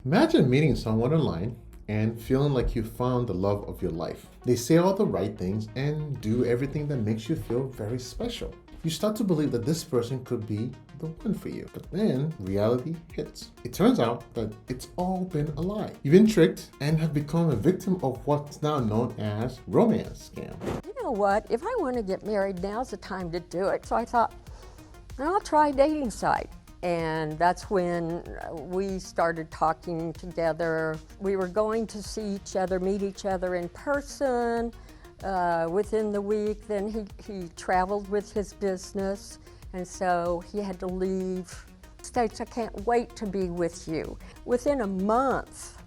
Imagine meeting someone online and feeling like you found the love of your life. They say all the right things and do everything that makes you feel very special. You start to believe that this person could be the one for you. But then reality hits. It turns out that it's all been a lie. You've been tricked and have become a victim of what's now known as romance scam. You know what? If I want to get married, now's the time to do it. So I thought, I'll try a dating site. And that's when we started talking together. We were going to see each other, meet each other in person within the week. Then he traveled with his business, and so he had to leave. States, I can't wait to be with you. Within a month,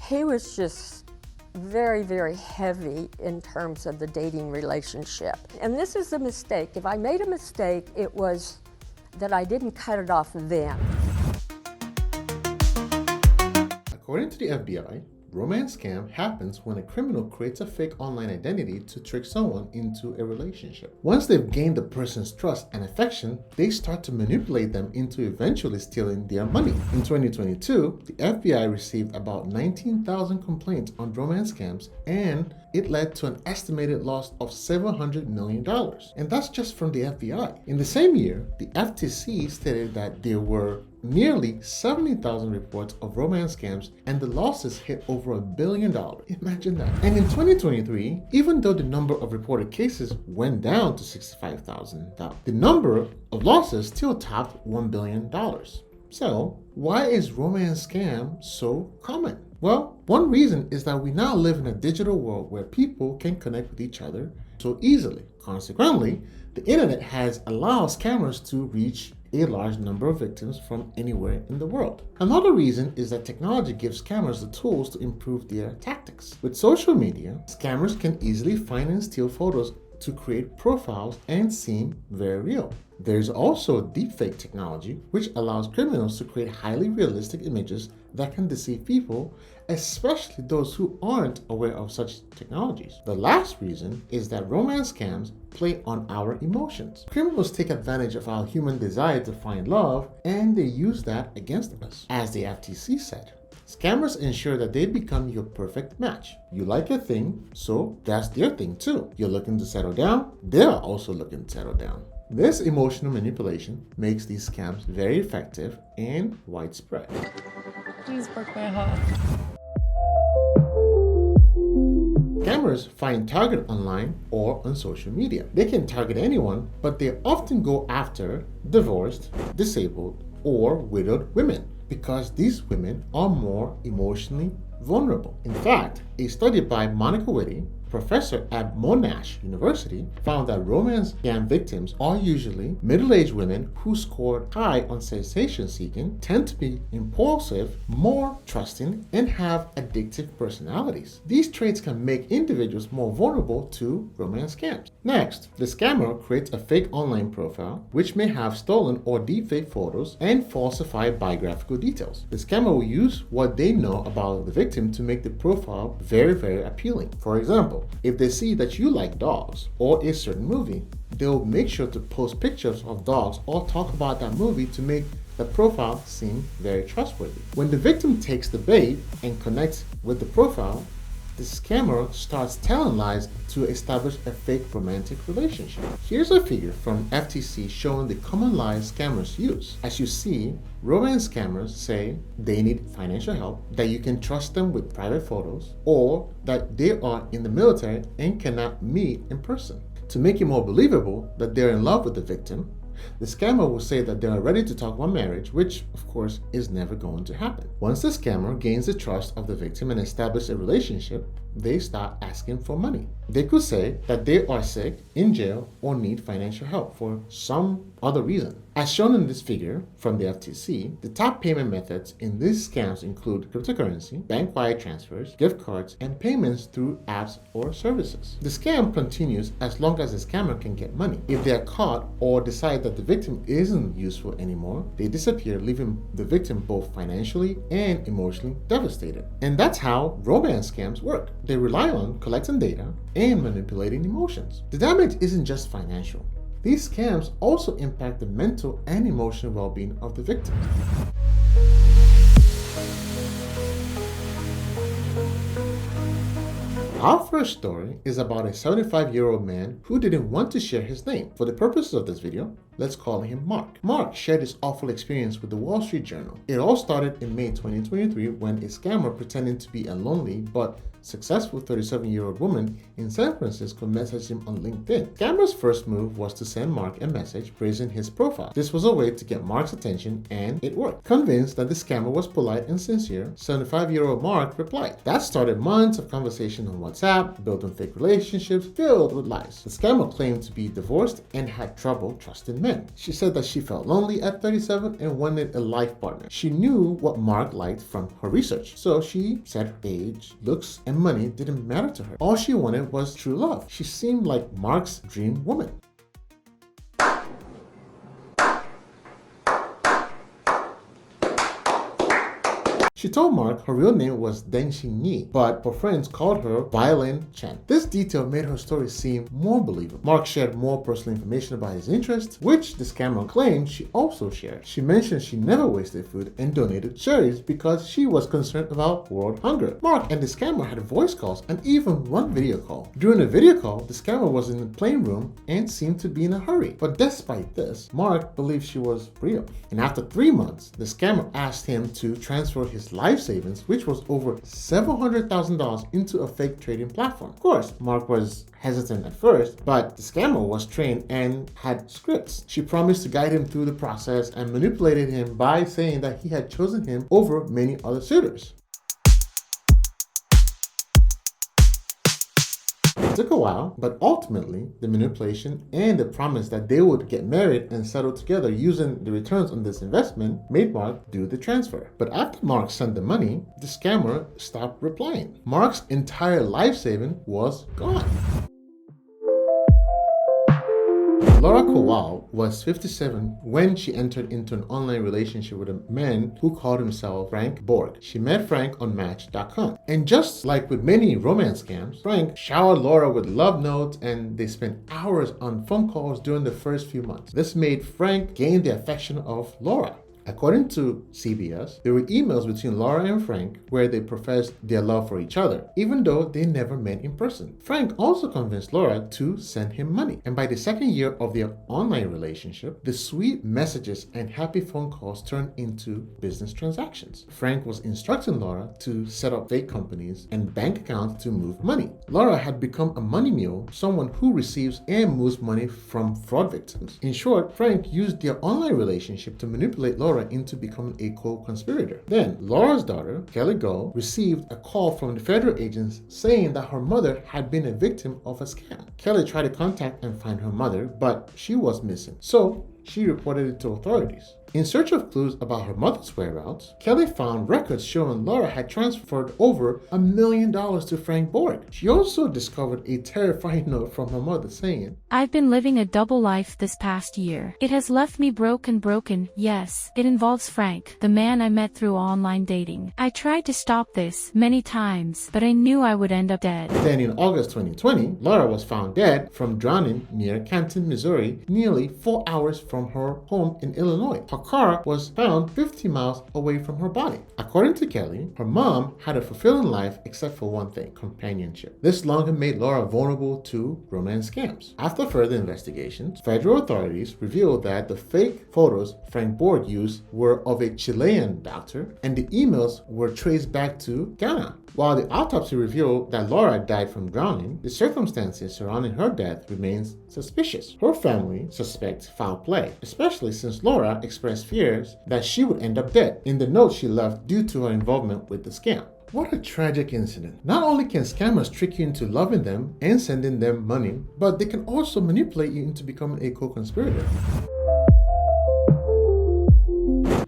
he was just very, very heavy in terms of the dating relationship. And this is a mistake. If I made a mistake, it was that I didn't cut it off then. According to the FBI, romance scam happens when a criminal creates a fake online identity to trick someone into a relationship. Once they've gained the person's trust and affection, they start to manipulate them into eventually stealing their money. In 2022, the FBI received about 19,000 complaints on romance scams, and it led to an estimated loss of $700 million. And that's just from the FBI. In the same year, the FTC stated that there were nearly 70,000 reports of romance scams, and the losses hit over $1 billion. Imagine that. And in 2023, even though the number of reported cases went down to 65,000, the number of losses still topped $1 billion. So, why is romance scam so common? Well, one reason is that we now live in a digital world where people can connect with each other so easily. Consequently, the internet has allowed scammers to reach a large number of victims from anywhere in the world. Another reason is that technology gives scammers the tools to improve their tactics. With social media, scammers can easily find and steal photos to create profiles and seem very real. There's also deepfake technology, which allows criminals to create highly realistic images that can deceive people, especially those who aren't aware of such technologies. The last reason is that romance scams play on our emotions. Criminals take advantage of our human desire to find love, and they use that against us. As the FTC said, scammers ensure that they become your perfect match. You like a thing, so that's their thing too. You're looking to settle down, they're also looking to settle down. This emotional manipulation makes these scams very effective and widespread. Please break my heart. Scammers find target online or on social media. They can target anyone, but they often go after divorced, disabled, or widowed women because these women are more emotionally vulnerable. In fact, a study by Monica Whitty, professor at Monash University, found that romance scam victims are usually middle-aged women who scored high on sensation seeking, tend to be impulsive, more trusting, and have addictive personalities. These traits can make individuals more vulnerable to romance scams. Next, the scammer creates a fake online profile which may have stolen or deepfake photos and falsified biographical details. The scammer will use what they know about the victim to make the profile very, very appealing. For example, if they see that you like dogs or a certain movie, they'll make sure to post pictures of dogs or talk about that movie to make the profile seem very trustworthy. When the victim takes the bait and connects with the profile, the scammer starts telling lies to establish a fake romantic relationship. Here's a figure from FTC showing the common lies scammers use. As you see, romance scammers say they need financial help, that you can trust them with private photos, or that they are in the military and cannot meet in person. To make it more believable that they're in love with the victim, the scammer will say that they are ready to talk about marriage, which, of course, is never going to happen. Once the scammer gains the trust of the victim and establishes a relationship, they start asking for money. They could say that they are sick, in jail, or need financial help for some other reason. As shown in this figure from the FTC, the top payment methods in these scams include cryptocurrency, bank wire transfers, gift cards, and payments through apps or services. The scam continues as long as the scammer can get money. If they are caught or decide that the victim isn't useful anymore, they disappear, leaving the victim both financially and emotionally devastated. And that's how romance scams work. They rely on collecting data and manipulating emotions. The damage isn't just financial. These scams also impact the mental and emotional well-being of the victims. Our first story is about a 75-year-old man who didn't want to share his name. For the purposes of this video, let's call him Mark. Mark shared his awful experience with the Wall Street Journal. It all started in May 2023 when a scammer pretending to be a lonely but successful 37-year-old woman in San Francisco messaged him on LinkedIn. Scammer's first move was to send Mark a message praising his profile. This was a way to get Mark's attention, and it worked. Convinced that the scammer was polite and sincere, 75-year-old Mark replied. That started months of conversation on WhatsApp, building fake relationships filled with lies. The scammer claimed to be divorced and had trouble trusting men. She said that she felt lonely at 37 and wanted a life partner. She knew what Mark liked from her research, so she said age, looks, and money didn't matter to her. All she wanted was true love. She seemed like Mark's dream woman. She told Mark her real name was Deng Xingyi, but her friends called her Violin Chen. This detail made her story seem more believable. Mark shared more personal information about his interests, which the scammer claimed she also shared. She mentioned she never wasted food and donated cherries because she was concerned about world hunger. Mark and the scammer had voice calls and even one video call. During the video call, the scammer was in the plane room and seemed to be in a hurry. But despite this, Mark believed she was real. And after 3 months, the scammer asked him to transfer his life savings, which was over $700,000, into a fake trading platform. Of course, Mark was hesitant at first, but the scammer was trained and had scripts. She promised to guide him through the process and manipulated him by saying that he had chosen him over many other suitors. It took a while, but ultimately the manipulation and the promise that they would get married and settle together using the returns on this investment made Mark do the transfer. But after Mark sent the money, the scammer stopped replying. Mark's entire life saving was gone. Laura Kowal was 57 when she entered into an online relationship with a man who called himself Frank Borg. She met Frank on Match.com. And just like with many romance scams, Frank showered Laura with love notes and they spent hours on phone calls during the first few months. This made Frank gain the affection of Laura. According to CBS, there were emails between Laura and Frank where they professed their love for each other, even though they never met in person. Frank also convinced Laura to send him money. And by the second year of their online relationship, the sweet messages and happy phone calls turned into business transactions. Frank was instructing Laura to set up fake companies and bank accounts to move money. Laura had become a money mule, someone who receives and moves money from fraud victims. In short, Frank used their online relationship to manipulate Laura into becoming a co-conspirator. Then, Laura's daughter, Kelly Gull, received a call from the federal agents saying that her mother had been a victim of a scam. Kelly tried to contact and find her mother, but she was missing. So, she reported it to authorities. In search of clues about her mother's whereabouts, Kelly found records showing Laura had transferred over $1 million to Frank Borg. She also discovered a terrifying note from her mother saying, "I've been living a double life this past year. It has left me broken. Yes, it involves Frank, the man I met through online dating. I tried to stop this many times, but I knew I would end up dead." Then in August 2020, Laura was found dead from drowning near Canton, Missouri, nearly 4 hours from her home in Illinois. Her car was found 50 miles away from her body. According to Kelly, her mom had a fulfilling life except for one thing: companionship. This longer made Laura vulnerable to romance scams. After further investigations, federal authorities revealed that the fake photos Frank Borg used were of a Chilean doctor, and the emails were traced back to Ghana. While the autopsy revealed that Laura died from drowning, the circumstances surrounding her death remains suspicious. Her family suspects foul play, especially since Laura expressed fears that she would end up dead in the note she left due to her involvement with the scam. What a tragic incident. Not only can scammers trick you into loving them and sending them money, but they can also manipulate you into becoming a co-conspirator.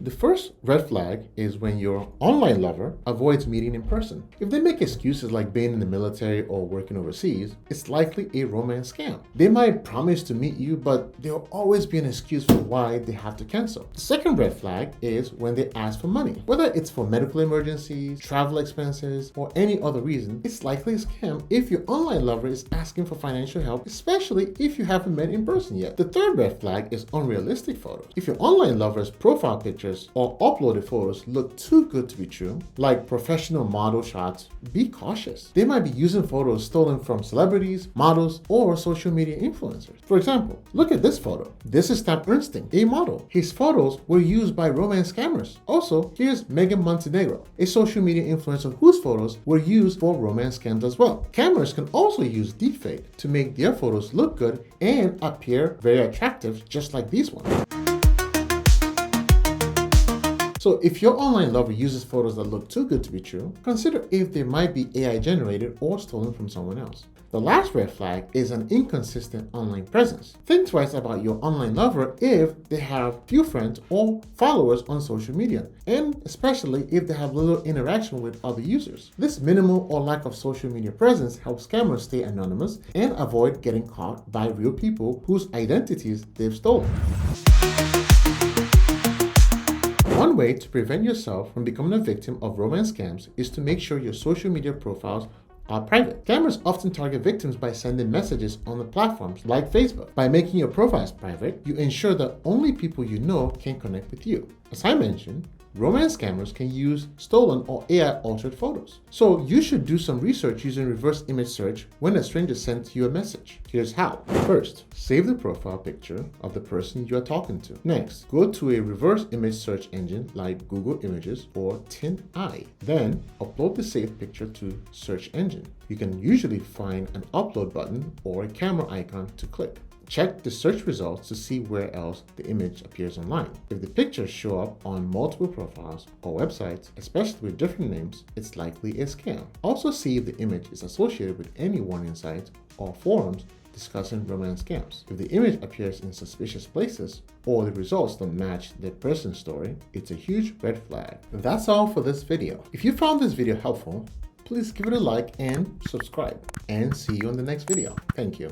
The first red flag is when your online lover avoids meeting in person. If they make excuses like being in the military or working overseas, it's likely a romance scam. They might promise to meet you, but there'll always be an excuse for why they have to cancel. The second red flag is when they ask for money. Whether it's for medical emergencies, travel expenses, or any other reason, it's likely a scam if your online lover is asking for financial help, especially if you haven't met in person yet. The third red flag is unrealistic photos. If your online lover's profile picture pictures or uploaded photos look too good to be true, like professional model shots, be cautious. They might be using photos stolen from celebrities, models, or social media influencers. For example, look at this photo. This is Stan Ernstine, a model. His photos were used by romance scammers. Also, here's Megan Montenegro, a social media influencer whose photos were used for romance scams as well. Scammers can also use deepfake to make their photos look good and appear very attractive, just like these ones. So if your online lover uses photos that look too good to be true, consider if they might be AI generated or stolen from someone else. The last red flag is an inconsistent online presence. Think twice about your online lover if they have few friends or followers on social media, and especially if they have little interaction with other users. This minimal or lack of social media presence helps scammers stay anonymous and avoid getting caught by real people whose identities they've stolen. One way to prevent yourself from becoming a victim of romance scams is to make sure your social media profiles are private. Scammers often target victims by sending messages on the platforms like Facebook. By making your profiles private, you ensure that only people you know can connect with you. As I mentioned, romance scammers can use stolen or AI-altered photos. So you should do some research using reverse image search when a stranger sends you a message. Here's how. First, save the profile picture of the person you are talking to. Next, go to a reverse image search engine like Google Images or TinEye. Then, upload the saved picture to search engine. You can usually find an upload button or a camera icon to click. Check the search results to see where else the image appears online. If the pictures show up on multiple profiles or websites, especially with different names, it's likely a scam. Also see if the image is associated with any warning sites or forums discussing romance scams. If the image appears in suspicious places or the results don't match the person's story, it's a huge red flag. That's all for this video. If you found this video helpful, please give it a like and subscribe. And see you in the next video. Thank you.